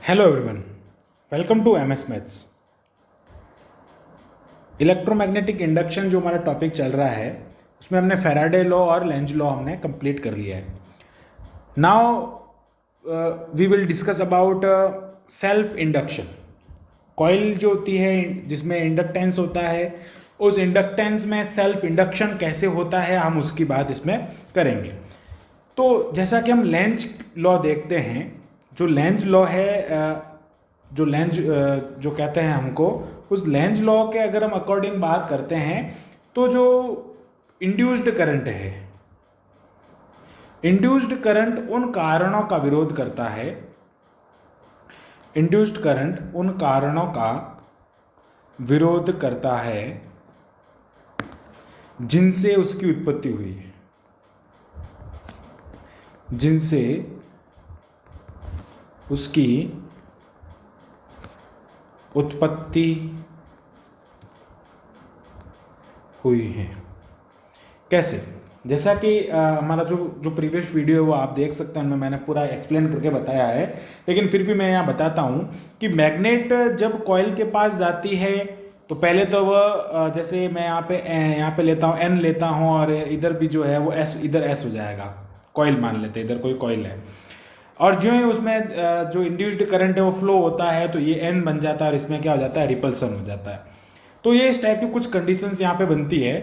Hello everyone, welcome to M S maths. Electromagnetic induction जो हमारा topic चल रहा है उसमें हमने फैराडे लॉ और लेंज लॉ हमने कंप्लीट कर लिया है। Now we will discuss about self induction. Coil जो होती है जिसमें इंडक्टेंस होता है, उस इंडक्टेंस में सेल्फ इंडक्शन कैसे होता है हम उसकी बात इसमें करेंगे। तो जैसा कि हम लेंज लॉ देखते हैं, जो लेंज लॉ है जो लेंज जो कहते हैं हमको, उस लेंज लॉ के अगर हम अकॉर्डिंग बात करते हैं तो जो इंड्यूस्ड करंट है, इंड्यूस्ड करंट उन कारणों का विरोध करता है, इंड्यूस्ड करंट उन कारणों का विरोध करता है जिनसे उसकी उत्पत्ति हुई है, जिनसे उसकी उत्पत्ति हुई है। कैसे? जैसा कि हमारा जो जो प्रीवियस वीडियो है वो आप देख सकते हैं, उनमें मैंने पूरा एक्सप्लेन करके बताया है, लेकिन फिर भी मैं यहाँ बताता हूँ कि मैग्नेट जब कॉइल के पास जाती है तो पहले तो वह जैसे मैं यहाँ पे लेता हूँ, एन लेता हूँ और इधर भी जो है वो एस, इधर एस हो जाएगा। कॉइल मान लेते हैं, इधर कोई कॉइल है और जो है उसमें जो इंड्यूस्ड करंट है वो फ्लो होता है तो ये एन बन जाता है और इसमें क्या हो जाता है, रिपल्सन हो जाता है। तो ये इस टाइप की कुछ कंडीशंस यहाँ पे बनती है।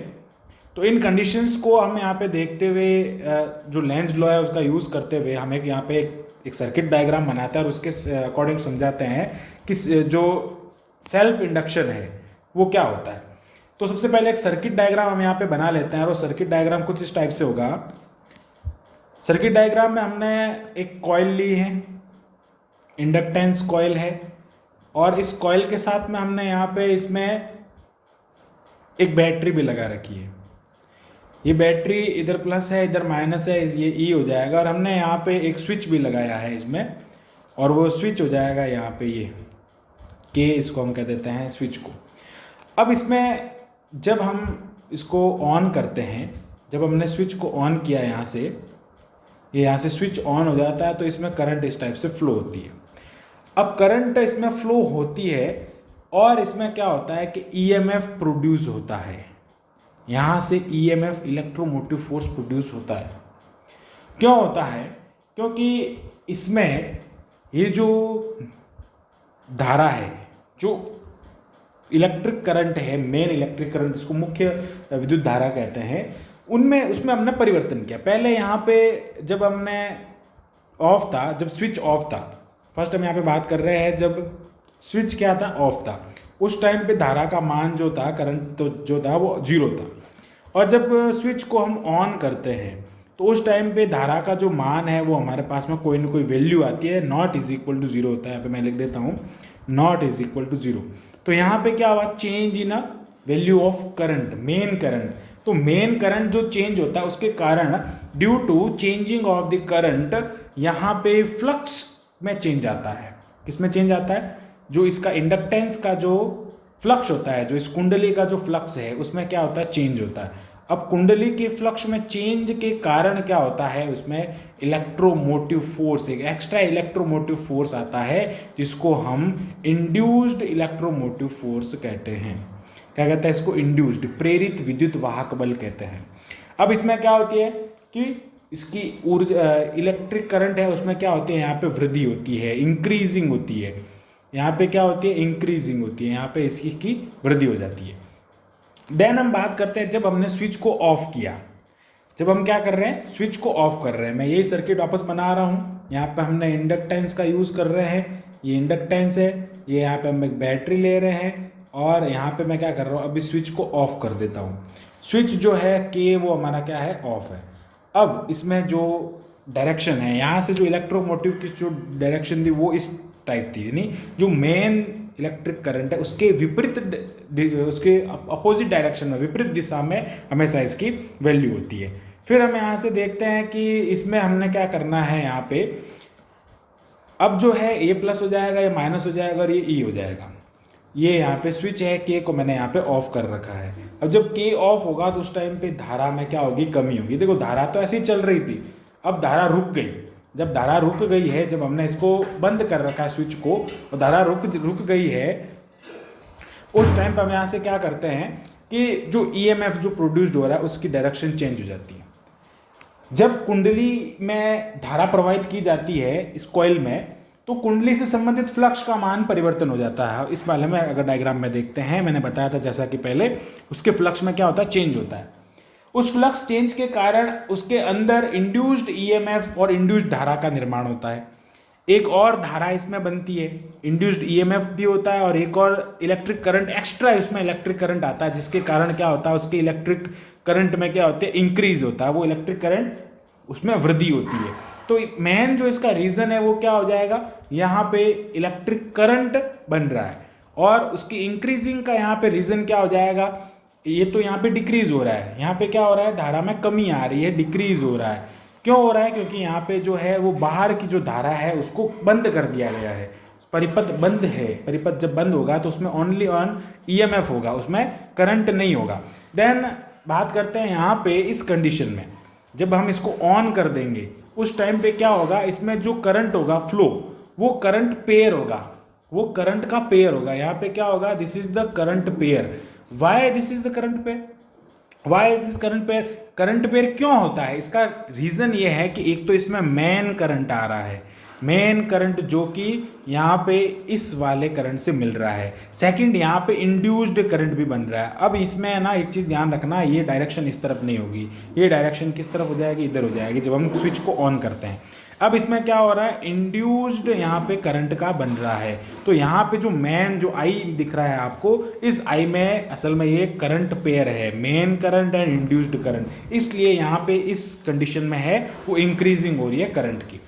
तो इन कंडीशंस को हम यहाँ पे देखते हुए जो लेंज लॉ है उसका यूज़ करते हुए हम एक यहाँ पे एक सर्किट डायग्राम बनाते हैं और उसके अकॉर्डिंग समझाते हैं कि जो सेल्फ इंडक्शन है वो क्या होता है। तो सबसे पहले एक सर्किट डायग्राम हम यहाँ पे बना लेते हैं और वो सर्किट डायग्राम कुछ इस टाइप से होगा। सर्किट डायग्राम में हमने एक कॉइल ली है, इंडक्टेंस कॉइल है, और इस कॉइल के साथ में हमने यहाँ पे इसमें एक बैटरी भी लगा रखी है। ये बैटरी इधर प्लस है, इधर माइनस है, ये ई हो जाएगा। और हमने यहाँ पे एक स्विच भी लगाया है इसमें, और वो स्विच हो जाएगा यहाँ पे ये के, इसको हम कह देते हैं स्विच को। अब इसमें जब हम इसको ऑन करते हैं, जब हमने स्विच को ऑन किया यहाँ से, ये यहाँ से स्विच ऑन हो जाता है तो इसमें करंट इस टाइप से फ्लो होती है। अब करंट इसमें फ्लो होती है और इसमें क्या होता है कि ईएमएफ प्रोड्यूस होता है। यहाँ से ईएमएफ, इलेक्ट्रोमोटिव फोर्स प्रोड्यूस होता है। क्यों होता है? क्योंकि इसमें ये जो धारा है, जो इलेक्ट्रिक करंट है, मेन इलेक्ट्रिक करंट जिसको मुख्य विद्युत धारा कहते हैं, उसमें हमने परिवर्तन किया। पहले यहाँ पे जब हमने ऑफ था, जब स्विच ऑफ था, फर्स्ट हम यहाँ पे बात कर रहे हैं जब स्विच क्या था, ऑफ था, उस टाइम पे धारा का मान जो था, करंट तो जो था वो 0 था। और जब स्विच को हम ऑन करते हैं तो उस टाइम पे धारा का जो मान है वो हमारे पास में कोई ना कोई वैल्यू आती है, नॉट इज इक्वल टू 0 होता है। यहाँ पे मैं लिख देता हूँ नॉट इज इक्वल टू 0। तो यहाँ पे क्या हुआ, change in a value of current, main current. तो मेन करंट जो चेंज होता है उसके कारण, due to changing of the current, यहाँ पे फ्लक्स में चेंज आता है। किसमें चेंज आता है? जो इसका इंडक्टेंस का जो फ्लक्स होता है, जो इस कुंडली का जो फ्लक्स है उसमें क्या होता है, चेंज होता है। अब कुंडली के फ्लक्स में चेंज के कारण क्या होता है, उसमें इलेक्ट्रोमोटिव फोर्स, एक एक्स्ट्रा इलेक्ट्रोमोटिव फोर्स आता है जिसको हम इंड्यूस्ड इलेक्ट्रोमोटिव फोर्स कहते हैं। क्या कहते हैं इसको? इंड्यूस्ड, प्रेरित विद्युत वाहक बल कहते हैं। अब इसमें क्या होती है कि इसकी ऊर्जा, इलेक्ट्रिक करंट है उसमें क्या होती है, यहाँ पे वृद्धि होती है, इंक्रीजिंग होती है। यहाँ पे क्या होती है, इंक्रीजिंग होती है, यहाँ पे इसकी वृद्धि हो जाती है। देन हम बात करते हैं जब हमने स्विच को ऑफ किया। जब हम क्या कर रहे हैं, स्विच को ऑफ कर रहे हैं, मैं यही सर्किट वापस बना रहा हूँ। यहाँ पे हमने इंडक्टेंस का यूज़ कर रहे हैं, ये इंडक्टेंस है, ये यहाँ पे हम एक बैटरी ले रहे हैं, और यहाँ पे मैं क्या कर रहा हूँ, अभी स्विच को ऑफ कर देता हूँ। स्विच जो है के, वो हमारा क्या है, ऑफ है। अब इसमें जो डायरेक्शन है, यहाँ से जो इलेक्ट्रोमोटिव की जो डायरेक्शन थी वो इस टाइप थी, यानी जो मेन इलेक्ट्रिक करंट है उसके विपरीत, उसके अपोजिट डायरेक्शन में, विपरीत दिशा में हमेशा इसकी वैल्यू होती है। फिर हम यहाँ से देखते हैं कि इसमें हमने क्या करना है, यहाँ पे अब जो है ये प्लस हो जाएगा, ये माइनस हो जाएगा और ये ई हो जाएगा। ये यहाँ पे स्विच है, के को मैंने यहाँ पे ऑफ कर रखा है। अब जब के ऑफ होगा तो उस टाइम पे धारा में क्या होगी, कमी होगी। देखो धारा तो ऐसे ही चल रही थी, अब धारा रुक गई। जब धारा रुक गई है, जब हमने इसको बंद कर रखा है स्विच को और धारा रुक गई है, उस टाइम पर हम यहाँ से क्या करते हैं कि जो ईएमएफ जो प्रोड्यूस्ड हो रहा है उसकी डायरेक्शन चेंज हो जाती है। जब कुंडली में धारा प्रवाहित की जाती है इस कॉइल में, तो कुंडली से संबंधित फ्लक्स का मान परिवर्तन हो जाता है। इस बारे में अगर डायग्राम में देखते हैं, मैंने बताया था जैसा कि पहले, उसके फ्लक्स में क्या होता है, चेंज होता है। उस फ्लक्स चेंज के कारण उसके अंदर इंड्यूस्ड ईएमएफ और इंड्यूस्ड धारा का निर्माण होता है। एक और धारा इसमें बनती है, इंड्यूस्ड ईएमएफ भी होता है और एक और इलेक्ट्रिक करंट एक्स्ट्रा इसमें इलेक्ट्रिक करंट आता है, जिसके कारण क्या होता है, उसके इलेक्ट्रिक करंट में क्या होता है, इंक्रीज होता है, वो इलेक्ट्रिक करंट उसमें वृद्धि होती है। तो मेन जो इसका रीजन है वो क्या हो जाएगा, यहाँ पे इलेक्ट्रिक करंट बन रहा है और उसकी इंक्रीजिंग का यहाँ पे रीजन क्या हो जाएगा, ये तो यहाँ पे डिक्रीज हो रहा है, यहाँ पे क्या हो रहा है, धारा में कमी आ रही है, डिक्रीज हो रहा है। क्यों हो रहा है, क्योंकि यहाँ पे जो है वो बाहर की जो धारा है उसको बंद कर दिया गया है, परिपथ बंद है। परिपथ जब बंद होगा तो उसमें ओनली ऑन ईएमएफ होगा, उसमें करंट नहीं होगा। देन बात करते हैं यहाँ पे इस कंडीशन में, जब हम इसको ऑन कर देंगे उस टाइम पे क्या होगा, इसमें जो करंट होगा फ्लो, वो करंट पेयर होगा, वो करंट का पेयर होगा। यहाँ पे क्या होगा, this is the current pair. Why this is the current pair, why is this current pair, current pair क्यों होता है, इसका रीजन ये है कि एक तो इसमें मेन करंट आ रहा है, मेन करंट जो कि यहाँ पे इस वाले करंट से मिल रहा है। सेकंड, यहाँ पे इंड्यूस्ड करंट भी बन रहा है। अब इसमें ना एक चीज़ ध्यान रखना, ये डायरेक्शन इस तरफ नहीं होगी, ये डायरेक्शन किस तरफ हो जाएगी, इधर हो जाएगी जब हम स्विच को ऑन करते हैं। अब इसमें क्या हो रहा है, इंड्यूस्ड यहाँ पे करंट का बन रहा है। तो यहाँ पे जो मेन जो आई दिख रहा है आपको, इस आई में असल में ये करंट पेयर है, main current and induced current, इसलिए यहाँ पे इस कंडीशन में है वो इंक्रीजिंग हो रही है करंट की।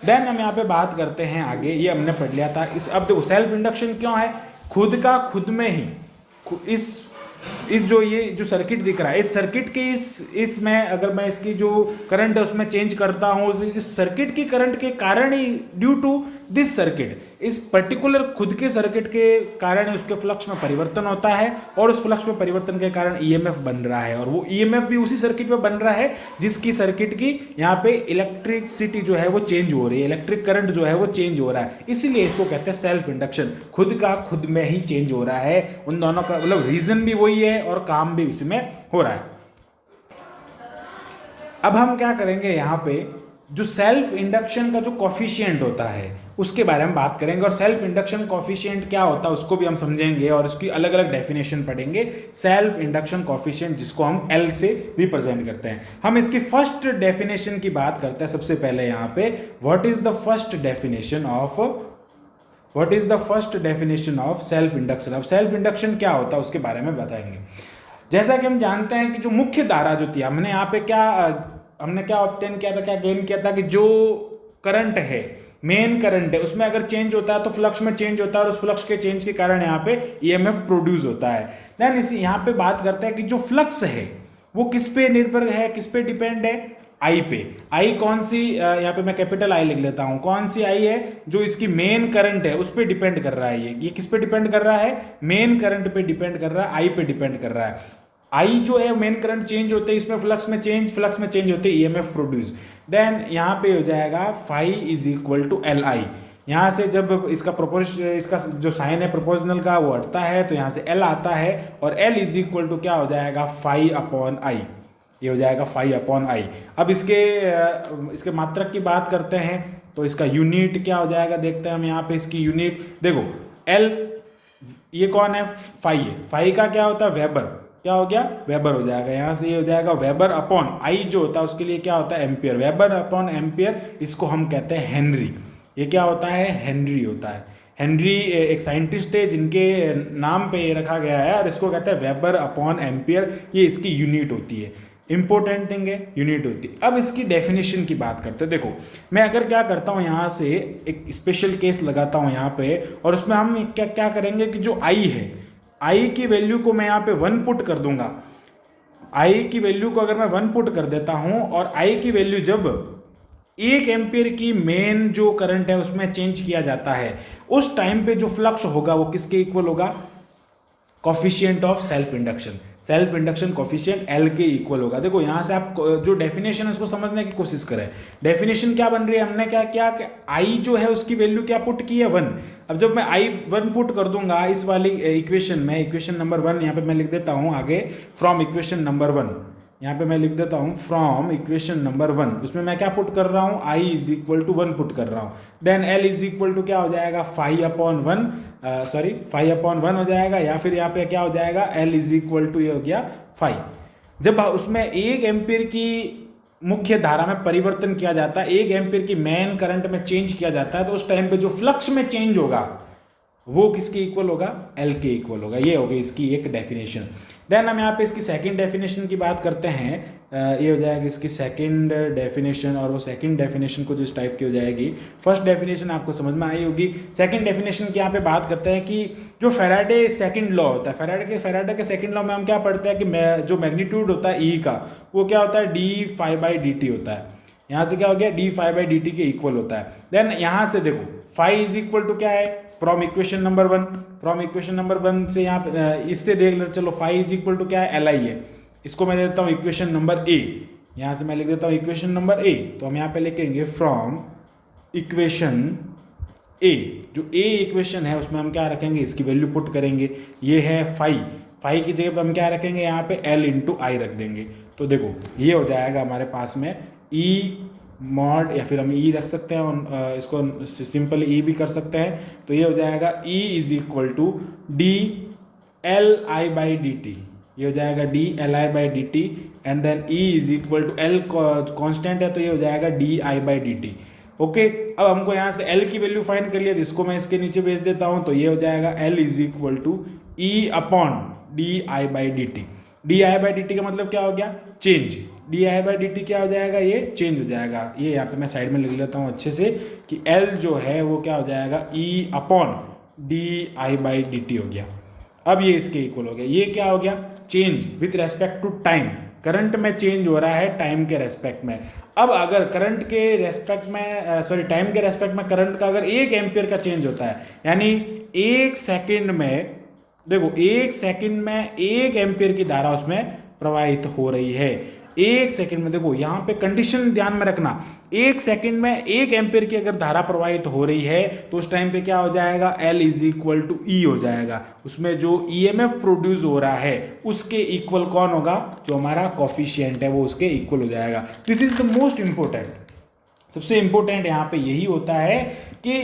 देन हम यहाँ पे बात करते हैं आगे, ये हमने पढ़ लिया था। इस अब देखो सेल्फ इंडक्शन क्यों है, खुद का खुद में ही इस जो ये जो सर्किट दिख रहा है, इस सर्किट के इसमें अगर मैं इसकी जो करंट है उसमें चेंज करता हूँ, इस सर्किट की करंट के कारण ही, ड्यू टू दिस सर्किट, इस पर्टिकुलर खुद के सर्किट के कारण उसके फ्लक्स में परिवर्तन होता है और उस फ्लक्स में परिवर्तन के कारण ईएमएफ बन रहा है, और वो ईएमएफ भी उसी सर्किट में बन रहा है जिसकी सर्किट की यहाँ पे इलेक्ट्रिसिटी जो है वो चेंज हो रही है, इलेक्ट्रिक करंट जो है वो चेंज हो रहा है। इसीलिए इसको कहते हैं सेल्फ इंडक्शन, खुद का खुद में ही चेंज हो रहा है। उन दोनों का मतलब रीजन भी वही है और काम भी उसी में हो रहा है। अब हम क्या करेंगे, यहाँ पे जो सेल्फ इंडक्शन का जो कॉफिशिएंट होता है उसके बारे में बात करेंगे, और सेल्फ इंडक्शन कॉफिशिएंट क्या होता है उसको भी हम समझेंगे और उसकी अलग अलग डेफिनेशन पढ़ेंगे। सेल्फ इंडक्शन कॉफिशिएंट जिसको हम एल से रिप्रेजेंट करते हैं। हम इसकी फर्स्ट डेफिनेशन की बात करते हैं सबसे पहले यहाँ पे, what is the first definition of self induction. अब सेल्फ इंडक्शन क्या होता है उसके बारे में बताएंगे। जैसा कि हम जानते हैं कि जो मुख्य धारा जो थी, हमने यहाँ पे क्या ऑब्टेन किया था, क्या गेन किया था कि जो करंट है, मेन करंट है, उसमें अगर चेंज होता है तो फ्लक्स में चेंज होता है और उस फ्लक्स के चेंज के कारण यहाँ पे ईएमएफ प्रोड्यूस होता है। देन इसी यहाँ पे बात करते हैं कि जो फ्लक्स है वो किस पे निर्भर है, किस पे डिपेंड है, आई पे। आई कौन सी, यहाँ पे मैं कैपिटल आई लिख लेता हूँ, कौन सी आई है, जो इसकी मेन करंट है उस पे डिपेंड कर रहा है। ये किस पे डिपेंड कर रहा है, मेन करंट पे डिपेंड कर रहा है, आई पे डिपेंड कर रहा है। आई जो है मेन करंट चेंज होते हैं, इसमें फ्लक्स में चेंज होते हैं, ईएमएफ प्रोड्यूस। देन यहाँ पे हो जाएगा phi is equal to L I. यहाँ से जब इसका जो साइन है प्रोपोर्शनल का वो हटता है तो यहाँ से एल आता है और एल इज इक्वल टू क्या हो जाएगा, फाई अपॉन आई। ये हो जाएगा फाई अपॉन आई। अब इसके मात्रक की बात करते हैं तो इसका यूनिट क्या हो जाएगा, देखते हैं हम यहाँ पे इसकी यूनिट। देखो एल ये कौन है, फाई है, फाई का क्या होता है, वेबर, क्या हो गया, वेबर हो जाएगा। यहाँ से ये हो जाएगा वेबर अपॉन आई जो होता है उसके लिए क्या होता है, एम्पियर। वेबर अपॉन एम्पियर, इसको हम कहते हैं हेनरी। ये क्या होता है, हेनरी होता है। हेनरी एक साइंटिस्ट थे जिनके नाम पे ये रखा गया है और इसको कहते हैं वेबर अपॉन एम्पियर, ये इसकी यूनिट होती है। इंपॉर्टेंट थिंग है, यूनिट होती है। अब इसकी डेफिनेशन की बात करते हैं। देखो मैं अगर क्या करता हूँ, यहाँ से एक स्पेशल केस लगाता हूँ यहाँ पे, और उसमें हम क्या करेंगे कि जो आई है, आई की वैल्यू को मैं यहाँ पे 1 पुट कर दूंगा। आई की वैल्यू को अगर मैं 1 पुट कर देता हूँ और आई की वैल्यू जब 1 एम्पियर की मेन जो करंट है उसमें चेंज किया जाता है, उस टाइम पे जो फ्लक्स होगा वो किसके इक्वल होगा, coefficient of self induction. Self induction coefficient L के इक्वल होगा। देखो यहाँ से आप जो डेफिनेशन है उसको समझने की कोशिश करें। डेफिनेशन क्या बन रही है, हमने क्या किया कि आई जो है उसकी वैल्यू क्या पुट की है 1। अब जब मैं आई 1 पुट कर दूंगा इस वाली इक्वेशन में, इक्वेशन नंबर 1 यहाँ पे मैं लिख देता हूँ आगे, फ्रॉम इक्वेशन नंबर 1 यहाँ पे मैं लिख देता हूँ फ्रॉम इक्वेशन नंबर 1, उसमें मैं क्या पुट कर रहा हूँ, I is equal to 1 put कर रहा हूँ। Then L is equal to क्या हो जाएगा 5/1 5/1 हो जाएगा, या फिर यहाँ पे क्या हो जाएगा एल इज इक्वल टू ये हो गया 5। जब उसमें 1 एम्पीयर की मुख्य धारा में परिवर्तन किया जाता है, 1 एम्पीयर की मेन करंट में चेंज किया जाता है, तो उस टाइम पे जो फ्लक्स में चेंज होगा वो किसके इक्वल होगा, एल के इक्वल होगा। ये होगी इसकी एक डेफिनेशन। देन हम यहाँ पे इसकी सेकंड डेफिनेशन की बात करते हैं। ये हो जाएगी इसकी सेकंड डेफिनेशन, और वो सेकंड डेफिनेशन कुछ इस टाइप की हो जाएगी। फर्स्ट डेफिनेशन आपको समझ में आई होगी। सेकंड डेफिनेशन की यहाँ पे बात करते हैं कि जो फैराडे सेकंड लॉ होता है, फैराडे के सेकंड लॉ में हम क्या पढ़ते हैं कि जो मैग्नीट्यूड होता है ई का वो क्या होता है d∅dt होता है। यहाँ से क्या हो गया d∅dt के इक्वल होता है। देन यहाँ से देखो फाई इज इक्वल टू क्या है, from equation number 1, from equation number 1 से यहाँ इससे देख लेते चलो फाई इज इक्वल टू क्या है एल आई है। इसको मैं देता हूँ इक्वेशन नंबर ए, यहाँ से मैं लिख देता हूँ इक्वेशन नंबर ए। तो हम यहाँ पे लिखेंगे फ्रॉम इक्वेशन ए, जो ए इक्वेशन है उसमें हम क्या रखेंगे, इसकी वैल्यू पुट करेंगे। ये है फाई की जगह पर हम क्या रखेंगे यहाँ पे एल इंटू आई रख देंगे। तो देखो ये हो जाएगा हमारे पास में ई मॉड, या फिर हम ई रख सकते हैं, इसको सिंपल ई भी कर सकते हैं। तो ये हो जाएगा E is equal to d L I by D t, ये हो जाएगा d L I by D t, and then E is equal to L constant है तो ये हो जाएगा d I by D t. Okay, अब हमको यहाँ से एल की वैल्यू फाइंड कर लिया, तो इसको मैं इसके नीचे भेज देता हूँ। तो ये हो जाएगा L is equal to E upon d I by D t. D I by D t का मतलब क्या हो गया, change. D I by D t क्या हो जाएगा, ये चेंज हो जाएगा। ये यहाँ पे मैं साइड में लिख लेता हूँ अच्छे से कि एल जो है वो क्या हो जाएगा ई upon d I by D T हो गया। अब ये इसके इक्वल हो गया। ये क्या हो गया, change with respect to time. Current में चेंज हो रहा है टाइम के रेस्पेक्ट में। अब अगर करंट के रेस्पेक्ट में टाइम के रेस्पेक्ट में करंट का अगर 1 एम्पियर का चेंज होता है, यानी 1 सेकंड में, देखो 1 सेकंड में 1 एम्पियर की धारा उसमें प्रवाहित हो रही है। 1 सेकंड में, देखो यहाँ पे कंडीशन ध्यान में रखना, 1 सेकंड में 1 एम्पियर की अगर धारा प्रवाहित हो रही है तो उस टाइम पे क्या हो जाएगा, L इज इक्वल टू ई हो जाएगा। उसमें जो EMF प्रोड्यूस हो रहा है उसके इक्वल कौन होगा, जो हमारा कॉफिशिएंट है वो उसके इक्वल हो जाएगा। This is the most important, सबसे इंपॉर्टेंट यहाँ पे यही होता है कि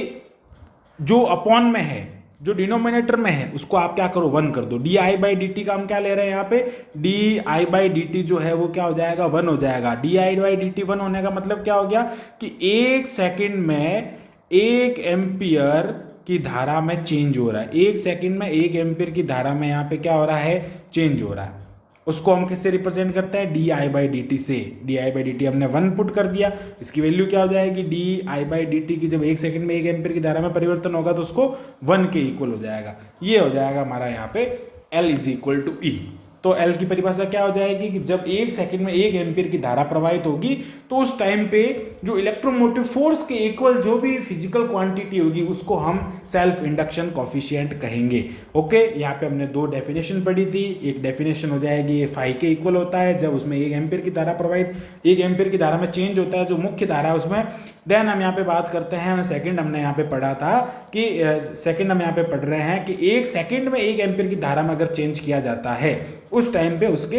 जो अपॉन में है, जो डिनोमिनेटर में है उसको आप क्या करो 1 कर दो। D I by D t का हम क्या ले रहे हैं यहाँ पे, D I by D T जो है वो क्या हो जाएगा 1 हो जाएगा। D I by D T 1 होने का मतलब क्या हो गया कि 1 सेकंड में 1 एम्पियर की धारा में चेंज हो रहा है। 1 सेकंड में 1 एम्पियर की धारा में यहाँ पे क्या हो रहा है, चेंज हो रहा है। उसको हम किससे रिप्रेजेंट करते हैं, D I by D T से। D I by D T हमने 1 पुट कर दिया, इसकी वैल्यू क्या हो जाएगी, D I by D T की जब 1 सेकंड में 1 एम्पियर की धारा में परिवर्तन होगा तो उसको 1 के इक्वल हो जाएगा। ये हो जाएगा हमारा यहाँ पे L इज इक्वल टू ई। तो L की परिभाषा क्या हो जाएगी कि जब 1 सेकंड में 1 एम्पियर की धारा प्रवाहित होगी तो उस टाइम पे जो इलेक्ट्रोमोटिव फोर्स के इक्वल जो भी फिजिकल क्वांटिटी होगी उसको हम सेल्फ इंडक्शन कॉफिशिएंट कहेंगे। ओके, यहाँ पे हमने 2 डेफिनेशन पढ़ी थी। एक डेफिनेशन हो जाएगी ये फाई के इक्वल होता है जब उसमें 1 एम्पियर की धारा प्रवाहित, 1 एम्पियर की धारा में चेंज होता है जो मुख्य धारा है उसमें। देन हम यहाँ पे बात करते हैं, सेकंड हमने यहाँ पे पढ़ा था कि सेकंड हम यहाँ पे पढ़ रहे हैं कि 1 सेकंड में 1 एम्पियर की धारा में अगर चेंज किया जाता है उस टाइम पे उसके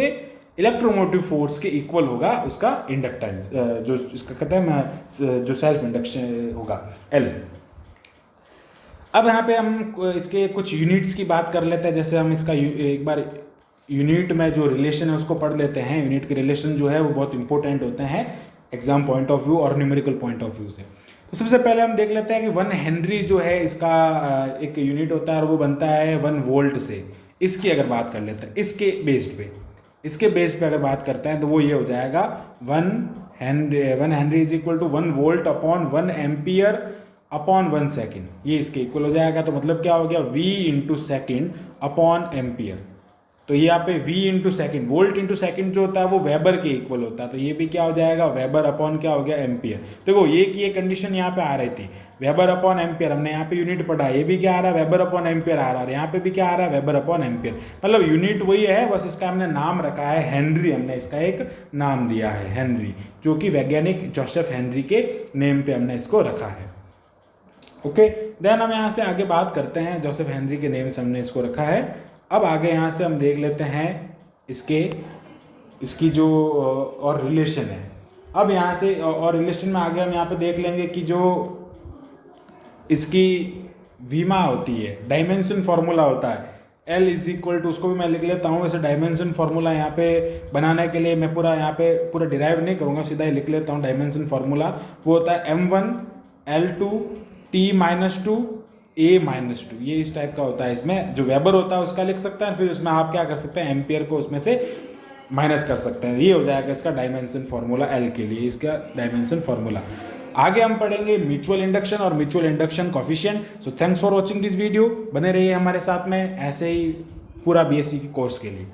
इलेक्ट्रोमोटिव फोर्स के इक्वल होगा उसका इंडक्टेंस, जो इसका कहते हैं जो सेल्फ इंडक्शन होगा L। अब यहाँ पे हम इसके कुछ यूनिट्स की बात कर लेते हैं। जैसे हम इसका एक बार यूनिट में जो रिलेशन है उसको पढ़ लेते हैं। यूनिट के रिलेशन जो है वो बहुत इंपॉर्टेंट होते हैं एग्जाम पॉइंट ऑफ व्यू और न्यूमेरिकल पॉइंट ऑफ व्यू से। तो सबसे पहले हम देख लेते हैं कि 1 हेनरी जो है इसका एक यूनिट होता है और वो बनता है 1 वोल्ट से। इसकी अगर बात कर लेते हैं इसके बेस्ड पे अगर बात करते हैं तो वो ये हो जाएगा 1 henry is equal to 1 volt upon 1 ampere upon 1 second. ये इसके इक्वल हो जाएगा। तो मतलब क्या हो गया, V into second upon ampere. तो यहाँ पे V into second, volt into second जो होता है वो वेबर के इक्वल होता है, तो ये भी क्या हो जाएगा, वेबर अपॉन क्या हो गया, एम्पियर। देखो ये कंडीशन यहाँ पे आ रही थी, वेबर अपॉन एम्पियर, हमने यहाँ पे यूनिट पढ़ा, ये भी क्या आ रहा है, वेबर अपॉन एम्पियर आ रहा है, यहाँ पे भी क्या आ रहा है, वेबर अपॉन एम्पियर, मतलब यूनिट वही है, बस इसका हमने नाम रखा है हेनरी, हमने इसका एक नाम दिया है हेनरी, जो कि वैज्ञानिक जोसेफ हेनरी के नेम पे हमने इसको रखा है। ओके, देन हम यहाँ से आगे बात करते हैं, जोसेफ हेनरी के नेम से हमने इसको रखा है। अब आगे यहाँ से हम देख लेते हैं इसकी जो और रिलेशन है। अब यहाँ से और रिलेशन में आगे हम यहाँ पे देख लेंगे कि जो इसकी वीमा होती है, डायमेंशन फार्मूला होता है, L इज इक्वल टू, उसको भी मैं लिख लेता हूँ, वैसे डायमेंशन फार्मूला यहाँ पे बनाने के लिए मैं यहाँ पे पूरा डिराइव नहीं करूँगा, सीधा ही लिख लेता हूँ। डायमेंशन फार्मूला वो होता है M1 L2 T-2 A-2, ये इस टाइप का होता है। इसमें जो वेबर होता है उसका लिख सकते हैं, फिर उसमें आप क्या कर सकते हैं, एम्पियर को उसमें से माइनस कर सकते हैं, ये हो जाएगा इसका डायमेंशन फार्मूला L के लिए, इसका डायमेंशन फार्मूला। आगे हम पढ़ेंगे म्यूचुअल इंडक्शन और mutual induction coefficient. So thanks for watching this video, बने रहिए हमारे साथ में ऐसे ही पूरा BSc कोर्स के लिए।